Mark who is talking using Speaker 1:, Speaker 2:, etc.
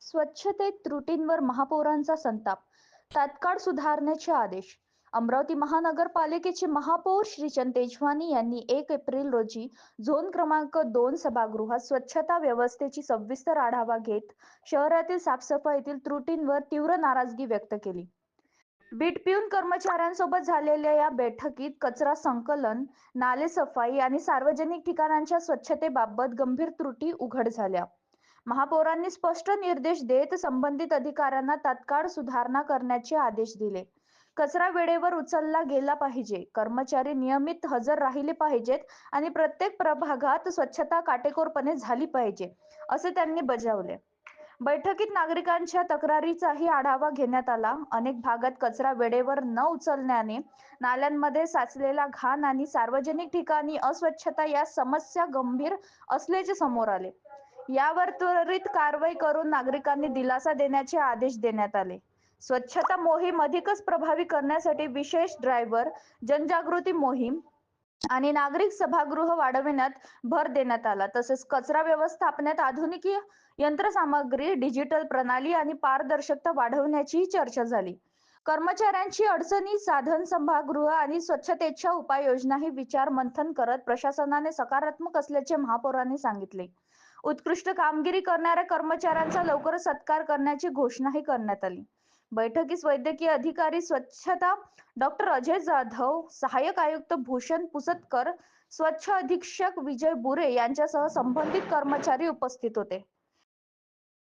Speaker 1: स्वच्छतेत त्रुटींवर महापौरांचा संताप. तात्काळ सुधारण्याचे आदेश. अमरावती महानगरपालिकेचे महापौर श्रीचंद तेजवानी यांनी 1 एप्रिल रोजी झोन क्रमांक 2 सभागृहात स्वच्छता व्यवस्थेची सविस्तर आढावा घेत शहरातील साफसफाईतील त्रुटींवर तीव्र नाराजगी व्यक्त केली. बीट पिऊन कर्मचाऱ्यांसोबत झालेल्या या बैठकीत कचरा संकलन, नालेसफाई आणि सार्वजनिक ठिकाणांच्या स्वच्छतेबाबत गंभीर त्रुटी उघड झाल्या. महापौरांनी स्पष्ट निर्देश देत संबंधित अधिकाऱ्यांना तात्काळ सुधारणा करण्याचे आदेश दिले. कचरा वेळेवर उचलला गेला पाहिजे, कर्मचारी नियमित हजर राहिले पाहिजेत आणि प्रत्येक प्रभागात स्वच्छता काटेकोरपणे झाली पाहिजे, असे त्यांनी बजावले. बैठकीत नागरिकांच्या तक्रारीचाही आढावा घेण्यात आला. अनेक भागात कचरा वेळेवर न उचलण्याने नाल्यांमध्ये साचलेला घाण आणि सार्वजनिक ठिकाणी अस्वच्छता या समस्या गंभीर असल्याचे समोर आले. यावर त्वरित कारवाई करून नागरिकांनी दिलासा देण्याचे आदेश देण्यात आले. स्वच्छता मोहीम अधिकच प्रभावी करण्यासाठी विशेष ड्रायव्हर, जनजागृती मोहीम आणि नागरिक सभागृह वाढविण्यात भर देण्यात आला. तसेच कचरा व्यवस्थापनात आधुनिक यंत्रसामग्री, डिजिटल प्रणाली आणि पारदर्शकता वाढवण्याची चर्चा झाली. कर्मचाऱ्यांची अडचणी, साधन सभागृह आणि स्वच्छतेच्या उपाययोजनाही विचार मंथन करत प्रशासनाने सकारात्मक असल्याचे महापौरांनी सांगितले. उत्कृष्ट कामगिरी करणाऱ्या कर्मचाऱ्यांचा लवकरच सत्कार करण्याची घोषणाही करण्यात आली. बैठकीस वैद्यकीय अधिकारी स्वच्छता डॉक्टर अजय जाधव, सहाय्यक आयुक्त भूषण पुसतकर, स्वच्छ अधीक्षक विजय बुरे यांच्यासह संबंधित कर्मचारी उपस्थित होते.